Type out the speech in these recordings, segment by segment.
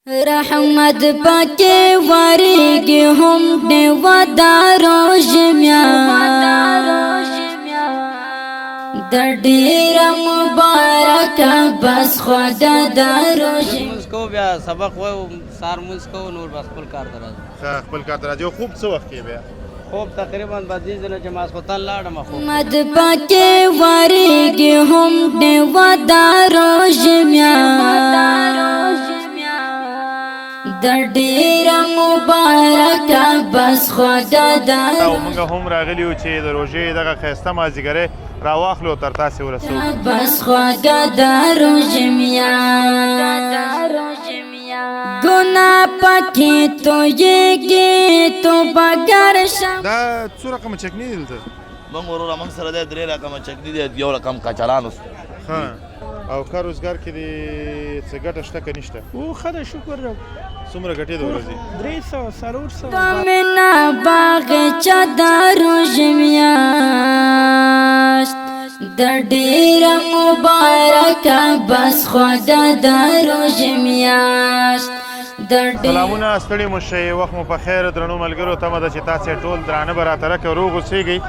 رحمت پاکی وریگی هم دیو دارو جمیا در دیر مبارک بس خدا دارو جمیا مسکو بیا سبق و سار مسکو نور بس خپل کار درځه خپل کار درځي او خوب څه وخت کې بیا خوب تقریبا بدی ځنه چې ماسخوتن لاړم خوب رحمت پاکی وریگی هم دیو دارو جمیا در دیر مبارک بس خدا دارو او موږ هم راغلی یو چې د روژې دغه ښایسته مازدیګرۍ راواخلو تر تاسې ورسو بس خدا دارو جمیا گناه پاکی تو یکی تو بگر شم دا څو رقمه چکني دي دلته موږ وروره موږ سره دی 3 رقمه چکني دی یو رقم کچالان اوس ښه او کار روزګار کې دې څه ګټه شته که نشته او ښه ده شکر رب څومره ګټې د ورځې 300 400 تمنا باغچه دارو جمیاشت در دیر مبارک بس خدا دارو جمیاشت سلامونه ستړي مو شئ وخت مو په خیر درنو ملګرو تمه ده چې تاسې ټول درانه به راته رکه روغ اوسېږئ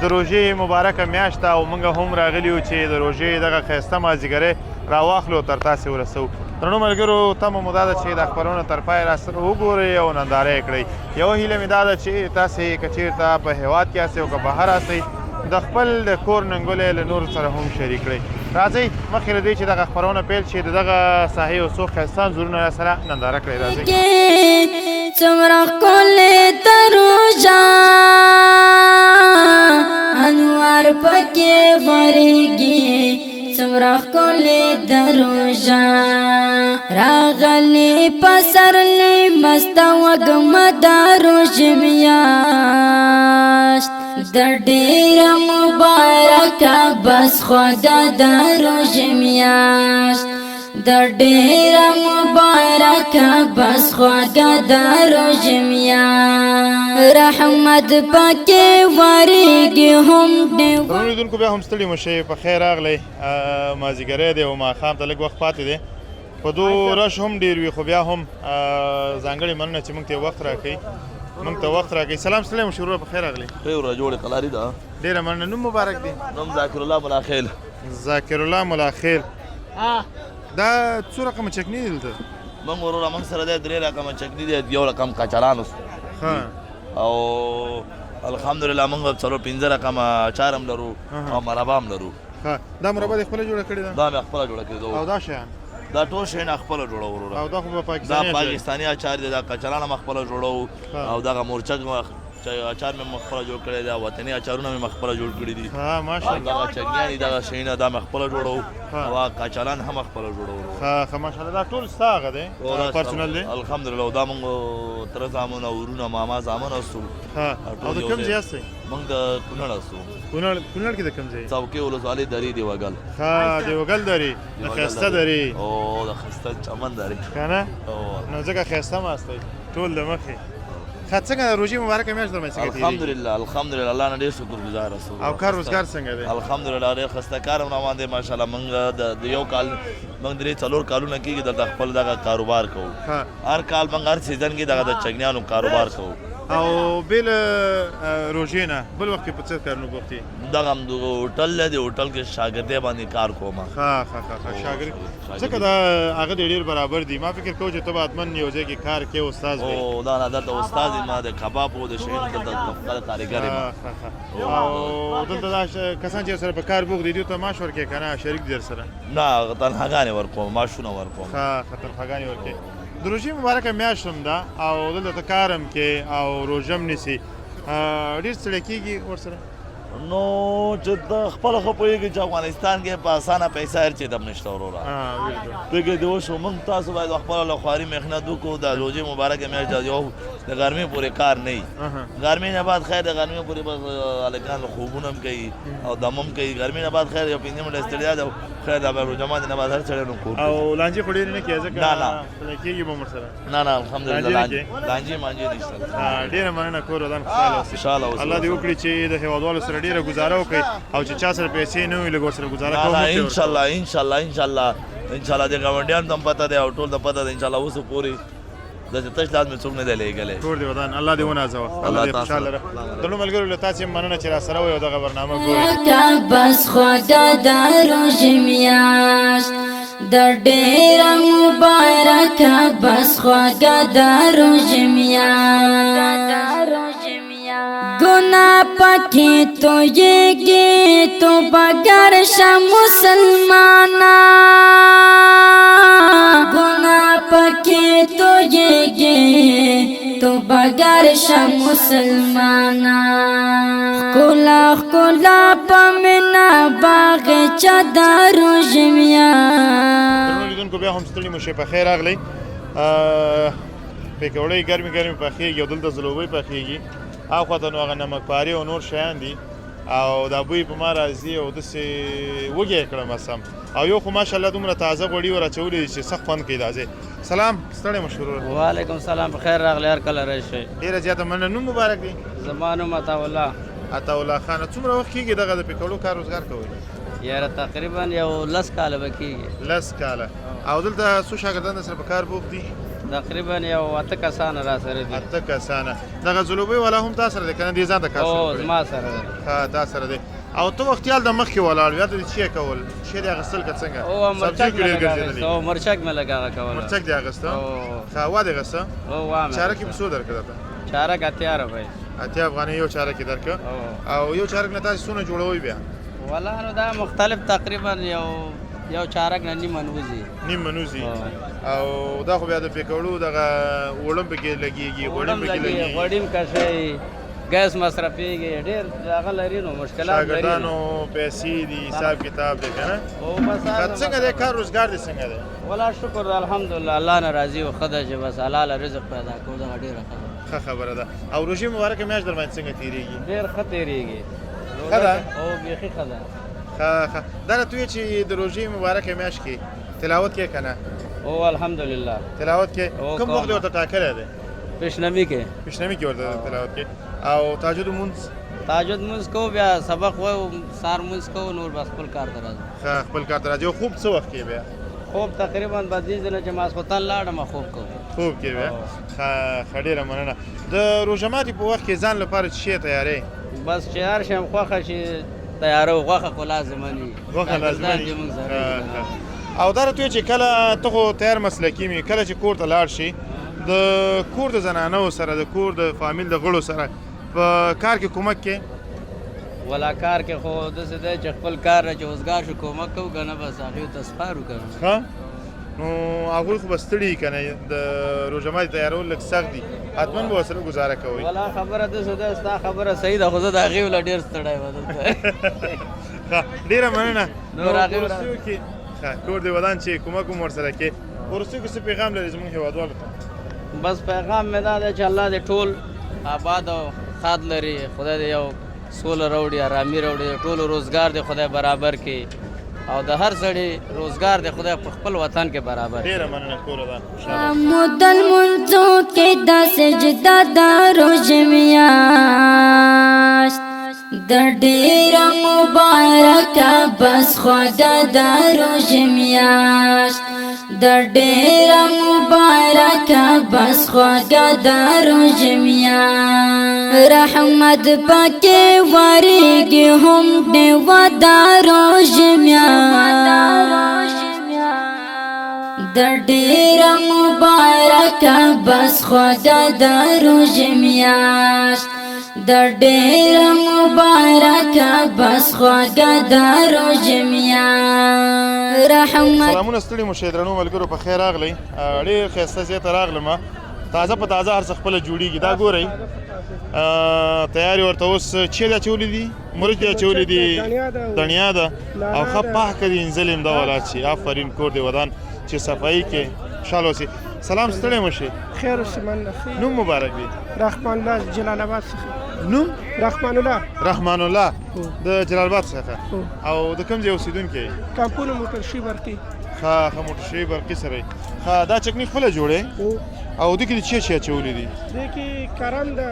د روژې مبارکه میاشت ده او موږ هم راغلي یو چې د روژې دغه ښایسته مازدیګرۍ راواخلو تر تاسې ورسو درنو ملګرو تمه مو دا ده چې د خپرونو تر پایه راسره وګورئ او ننداره یې کړئ یوه هیله مې دا ده چې تاسې که چېرته په هېواد کې یاستئ او که بهر یاستئ د خپل د کور ننګولی له نورو سره هم شریک کړئ راځئ مخکې له دې چې دغه خپرونه پیل شي د دغه ساحې یو څو ښایسته انځورونه راسره ننداره کړئ راځئ څومره ښکلې دروژه انوار پکې غوړېږي څومره ښکلې دروژه راغلې پسرلې مسته وږمه دروژه میاشت در ډېره مبارکه بس خدا دروژه میاشت در ډېره مبارکه بس خدا دروژه میاشت رحمت پکې وریږي هم درنو لیدونکو بیا هم ستړي مو شئ په خیر راغلی مازدیګری دی او ماښام ته لږ وخت پاتې دی په دو رش هم ډېر وي خو بیا هم ځانګړې مننه چې موږ ته وخت راکوئ موږ ته وخت راکوئ سلام ستړی مو شروع په خیر راغلی ښه ورځ جوړې قلاري ده ډېره مننه نوم مبارک دی نوم ذاکر الله ملاخیل ذاکر الله ملاخیل دا څو رقمه چکني دي دلته موږ وروره موږ سره دی 3 رقمه چکني دی یو رقم کچالان اوس او الحمدلله موږ څلور 5 رقمه اچار هم لرو او مربا هم لرو دا مربا دې خپله جوړه کړې ده دا مې خپله جوړه کړې ده او دا شیان دا ټول شیان خپله جوړه وروره او دا خو به دا پاکستاني اچار دی دا کچالان هم خپله جوړو او دغه مورچک اچار مې خپله جوړ کړی دی وطني اچارونه مې خپله جوړ کړي دي ماشاءالله دغه چکنیانې دغه شیونه دا مې خپله جوړو او کچالان هم خپله جوړو ښه ماشاءالله دا ټول ستا هغه دی پرسونل دی الحمدلله دا موږ تره زامن او ورونه ماما زامن اوسو او د کوم ځای یاستئ موږ د کونړ اوسو کونړ کې د کوم ځای څوکۍ ولسوالۍ درې دیوګل ښه دیوګل درې د ښایسته درې او د ښایسته چمن درې که نه نو ځکه ښایسته ماستئ ټول د مخې ښه څنګه د روژې مبارکه میاشت درباندې څنګه تېرېږي الحمدلله الله نه ډېر شکرګزار اوسو او کار روزګار څنګه دی الحمدلله ډېر ښایسته کار هم روان دی ماشاءالله موږ د یو کال موږ 3-4 کالونه کېږي دلته خپل دغه کاروبار کوو هر کال موږ هر سیزن کې دغه د چکنیانو کاروبار کوو او بل روژې نه بل وخت کې په څه کارونو بوخت یې دغه هم د هوټل دی د هوټل کې شاګردۍ باندې کار کوم ښه شاګرد ځکه دا هغه دی ډېر برابر دی ما فکر کوم چې ته به حتمن یو ځای کې کار کوې استاد وې او دا نه دلته استاد یم ما د کباب او د شیانو دلته کارګر یم او دلته دا کسان چې سره په کار بوخت دي دوی ته معاش ورکوې که نه شریک دي درسره نه تنخواګانې ورکوم معاشونه ورکوم ښه تنخواګانې ورکوې د روژې مبارکه میاشت هم ده او دلته ته کار هم کې او روژه هم نیسي ډېر ستړی کېږي ورسره نو چې د خپله ښه پوهېږي چې افغانستان کې په اسانه پیسه هر چېرته هم نشته وروره پوهېږې د اوس موږ تاسو باید خپله له خواري محنت وکړو د روژې مبارکه میاشت یو د ګرمۍ پورې کار نه وي ګرمۍ نه بعد خیر د ګرمۍ پورې بس هلکان خوبونه هم کوي او دم هم کوي ګرمۍ نه بعد خیر یو 5 منټه ستړیا ده خیر د روژه ماتې نه بعد هر سړی نو کور او لانجې خو ډېرې نه کېږي ځکه نه کېږي به ورسره نه الحمدلله لانجې مانجې نشته ډېره مننه کور ودان خوشحاله اوسئ الله دې وکړي چې د هېوادوالو سره ډېره ګزاره وکړئ او چې چا سره پیسې نه وي لږ ورسره ګزاره کوو انشاءالله ان شاء الله د ګاونډیان ته هم پته دی او ټول ته پته ده ان شاء الله اوس پورې داسې تش لاس مې څوک نه دی لېږلی ټول دې ودان الله دې ونازوه الله دې خوشحاله ره درنو ملګرو له تاسې مننه چې راسره وئ او دغه برنامه ګورئ بس خدا د روژې میاشت د ډېره مبارکه بس خدا د روژې میاشت گناہ پاکی تو یگی تو بگر شا مسلمانا گناہ پاکی تو یگی تو بگر شا مسلمانا خلا خلا پمنا باغ چدا روژمیا درنو لیدونکو بیا هم ستړي مو شئ په خیر راغلی پکوړې ګرمې ګرمې پخېږي او دلته ځلوبۍ پخېږي اخواته نو هغه نمکپارې او نور شیان دي او دا بوی په ما راځي او داسې وږی یې کړم سم او یو خو ماشاءالله دومره تازه غوړي وراچولي دي چې سخت خوند کوي دا ځای سلام ستړی مو شروع وعلیکم السلام په خیر راغلی هر کله راشئ ډېره زیاته مننه نوم مبارک دی زما نوم عطاالله عطاالله خانه څومره وخت کېږي دغه د پکوړو کار روزګار کوئ یاره تقریبا یو 10 کاله به کېږي 10 کاله او دلته څو شاګردان در سره په کار بوخت دي تقریبا یو 8 کسان را سره دي 8 کسانه دغه ځلوبۍ والا هم تا سره دی که نه دې ځان ته کار او زما سره دی ښه تا سره دی او ته وختیال د مخکې ولاړ یا ته دې څه کول څه دې اخیستل که څنګه او مرچک مې لګاغه او مرچک مې لګاغه کول مرچک دې اخیسته ښه وا دې اخیسته او وامه چارک په څو درکړه ته چارک اتیار وای اتیا افغانۍ یو چارک درکړه او یو چارک نه تاسو څونه جوړوي بیا ولا نو دا مختلف تقریبا یو چارک نه نیم منوزي نیم منوزي او دا خو بیا د پکوړو دغه وړم پکې لګيږي وړم پکې لګيږي وړم کښې ګیس مصرفيږي ډېر هغه لري نو مشکلات لري شاګردانو پیسې دي حساب کتاب دی کنه او بس څنګه د کار روزګار دي څنګه دی ولا شکر الحمدلله الله ناراضي او خدای چې بس حلال رزق پیدا کوو دا ډېره خبره ده او روژې مبارکه میاشت در باندې څنګه تیریږي ډېر ښه تیریږي ښه ده او بیخي ښه ده ښه دا راته وایې چې د روژې مبارکه میاشت کې تلاوت کې که نه او الحمدلله تلاوت کې کوم وخت ورته ټاکلی دی پیشنمي کې پیشنمي کې ورته تلاوت کې او تهجد لمونځ تهجد لمونځ کوو بیا سبق وایو سهار لمونځ کوو نور بس خپل کار ته راځو ښه خپل کار ته راځي او خوب څه وخت کې بیا خوب تقریبا به دې ځای نه چې ماسخوتن لاړم خوب کوم خوب کې بیا ښه ډېره مننه د روژه ماتي په وخت کې ځان لپاره څه شی تیاری بس چې هر شی خوښه شي تیارو غوښه خو لازمه نه غوښه لازمه او دا راته وایې چې کله ته خو تیار مسلکي مې کله چې کور ته لاړ شي د کور د زنانو سره د کور د فامیل د غړو سره په کار کې کومک کې ولا کار کې خو داسې دی چې خپل کار چې اوزګار شو کومک کوو که نه بس هغې ته سپارو که نه ښه نو هغوی خو به ستړي که نه د روژه ماتي تیارول لږ سخت دي حتما به ورسره ګزاره کوئ ولا خبره داسې ده ستا خبره صحیح ده خو زه د هغې وله ډېر ستړی وم دلته ښه ډېره مننه نور هغې وروستیو کې ښه کور دې ودان چې کومک هم ورسره کې وروستیو کې څه پیغام لري زموږ هېوادوالو ته بس پیغام مې دا دی چې الله دې ټول آباد او ښاد لري خدای دې یو سوله راوړي ارامي راوړي ټولو روزګار دې خدای برابر کړي او د هر سړي روزګار دې خدای په خپل وطن کې برابر ډېره مننه کوره ده مدل منځو کې د سجده د روژې میاشت د ډېره مبارکه بس خدا د روژې میاشت د ډېره مبارکه بس خدا د روژې میاشت رحمت پکې ورېږي هم ډېوه د روژې میاشت د ډېره مبارکه بس خدا د روژې میاشت د ډېره مبارکه بس خدا د روژې میاشت رحمت سلامونه ستړي مو شئ درنو ملګرو په خیر راغلی ډېر ښایسته ځای ته راغلم تازه په تازه هر څه خپله جوړېږي دا ګورئ تیارې ورته اوس چې دا اچولي دي مرچ دې اچولي دي دڼیا ده او ښه پاکه دي انځلې هم ده ولات شي آفرین کور دې ودان چې صفایي کې خوشحاله اوسئ سلام ستړی مو شئ خیر اوسې مننه نوم مبارک دی رحمان الله جلال آباد څخه نوم رحمان الله رحمان الله د جلال آباد څخه او د کوم ځای اوسېدونکی یې کمپونه موټر شي برقي ښه موټر شوي برقي سره یې ښه دا چکني خپله جوړې او دې کې دې څه شی اچولي دي دې کې کرم ده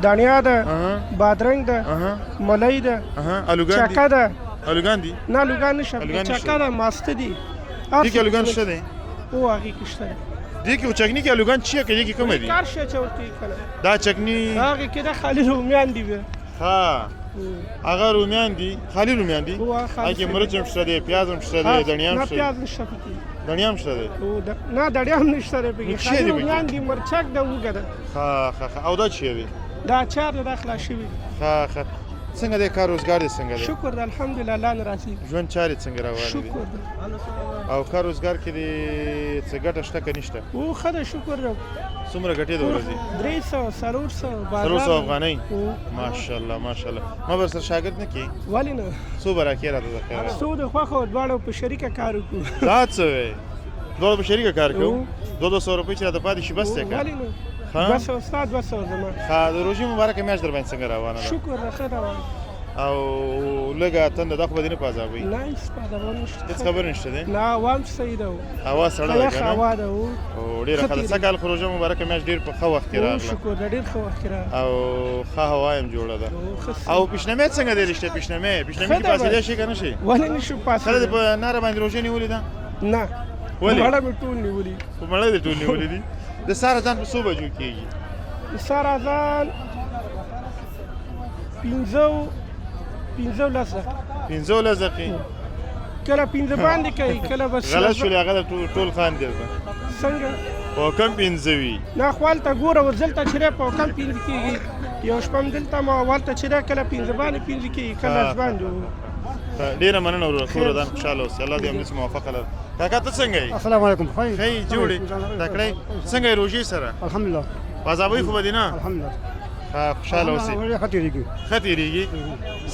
دانیا ده بادرنګ ده ملۍ ده الوګان چکه ده الوګان دي نه الوګان نشته چکه ده ماسته دي دې کې الوګان شته دی او هغې کې شته دی دې کې چکني کې الوګان چې کې دې کې کومه دي کار شی اچول کېږي که نه دا چکني هغې کې د خالي رومیان دي بیا ها هغه رومیان دي خالي رومیان دي هغې کې مرچ هم شته دی پیاز هم شته دی دڼیا هم نه شته پیاز نشته پکې دڼیا هم شته دی نه دړیا هم نشته دی پکې څه خالي دي پکې؟ رومیان دي مرچک ده اوږه ده ها او دا چې دی دا اچار ده دا خلاص شوي ها څنګه دی کار روزګار دی څنګه دی شکر ده الحمدلله الله نه راضي ژوند چارې څنګه روانې دي شکر ده او کار روزګار کې دې څه ګټه شته که نشته او ښه ده شکر ده څومره ګټې د ورځې 300 400 بازار 300 افغانۍ ماشاءالله ماشاءالله ما به سره شاګرد نه کړې ولې نه څو به راکړې راته د خیره څو د خوښه دواړو په شریکه کار وکړو دا څه وی دواړه په شریکه کار کوو 200 روپۍ چې راته پاتې شي بس دی که ولې نه ها 200 ستا 200 زما ها د روژې مبارکه میاشت در باندې څنګه روانه ده شکر ده ښه روان او لږه تنده دا خو به دې نه په عذابوي نه هېڅ پادوه نشته هېڅ خبر نشته دی نه عوام صحیح ده هوا سړه ده یخ که نه هوا ده او ډېره ښه ده سږ کال خو روژه مبارکه میاشت ډېر په ښه وخت کې راغله شکر ده ډېر ښه وخت کې راغله او ښه هوا هم جوړه ده او پیشنمې څنګه دی رښتیا پیشنمې کې پاسېدی شي که نه شي ولې نه شو پاسې کله دې په ناره باندې روژې نیولې ده نه ولې مړه مې ټول نیولي په مړی دې ټول نیولې دي د سهار اذان په څو بجو کېږي د سهار اذان 15 15 دقیقې کله 15 باندې کوي کله بس غلط شولې هغه د ټول خان دی څنګه او کم 15 وي نه خوالته ګوره ورزلته چې په کم 15 کېږي یو شپه هم دلته ما والته چې کله 15 باندې 15 کېږي کله باندې ډیره مننه ورور خور دان خوشاله اوسې الله دې هم موفق لر کاکا ته څنګه یې السلام علیکم خی جوړې تکړه څنګه یې روژې سره الحمدلله بازابوي خو به دي نه الحمدلله خوشاله اوسې ښه تېرېږي ښه تېرېږي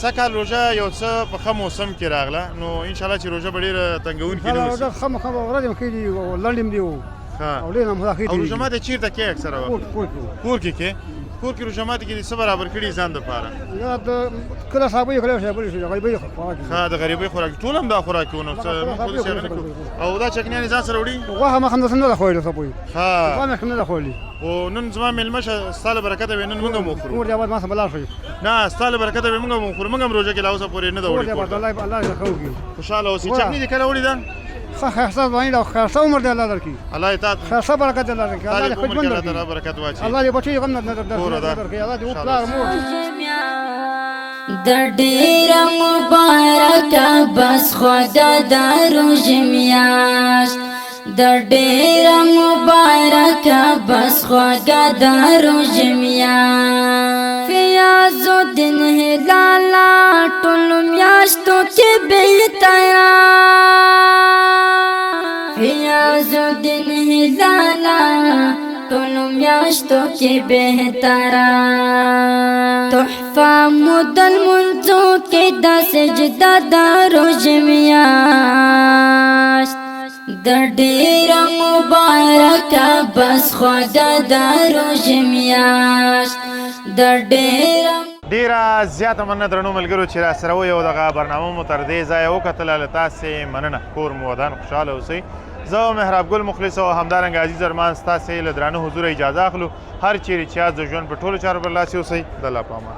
سږ کال روژه یو څه په ښه موسم کې راغله نو انشاءالله چې روژه به ډېره تنګونکې نه وسي خامخا ورځ هم ښې دي لنډ هم دي او ډېر هم ښې دي او روژه ماتې چېرته کې اکثره وخت کور کې کور کې روژه ماتې کې دې څه برابر کړي ځان دپاره یا د کله صابوي کله صابوي شي غریبۍ خوراک ها د غریبۍ خوراک ټول هم دا خوراک کوو نو څه او دا چکنیانې ځان سره وړي غوښه مخ هم نه ده خوړلې صابوي ها غوښه نه ده خوړلې او نن زما میلمه شه ستا له برکته به نن موږ هم وخورو کور دې آباد ما سره بلار شي نه ستا له برکته به موږ هم وخورو موږ هم روژه کې لا اوسه پورې نه ده کور وړې دې آباد الله دې ښه وکړي خوشحاله اوسې چکني دې کله وړې ده ښه ښایسته باندې او ښایسته عمر دې الله درکړي الله دې تا ښایسته برکت دې الله درکړي الله دې ښه ژوند درکړي الله برکت واچي الله دې بچي غم نه درکړي الله دې وپلار مور د ډېر مبارکه بس خدا د روژې میاشت د ډېر مبارکه بس خدا د روژې میاشت فیاض الدین هلاله ټولو میاشتو کې بهتره فیاض الدین هلاله ټولو میاشتو کې بهتره تحفه مدل منځو کې د سجده د روژې میاشت د ډېر مبارکه بس خدا د روژې میاشت د ډیره زیاته مننه درنو ملګرو چې را سره وو دغه برنامه مو تر دې ځایه وکتله له تاسې مننه کور مو ودان خوشحاله اوسئ زه محراب ګل مخلص او همدارنګه عزیز ارمان ستاسې له درانه حضوره اجازه اخلو هر چیرې چې یاد د ژوند په ټولو چارو برلاسي اوسئ د الله په امان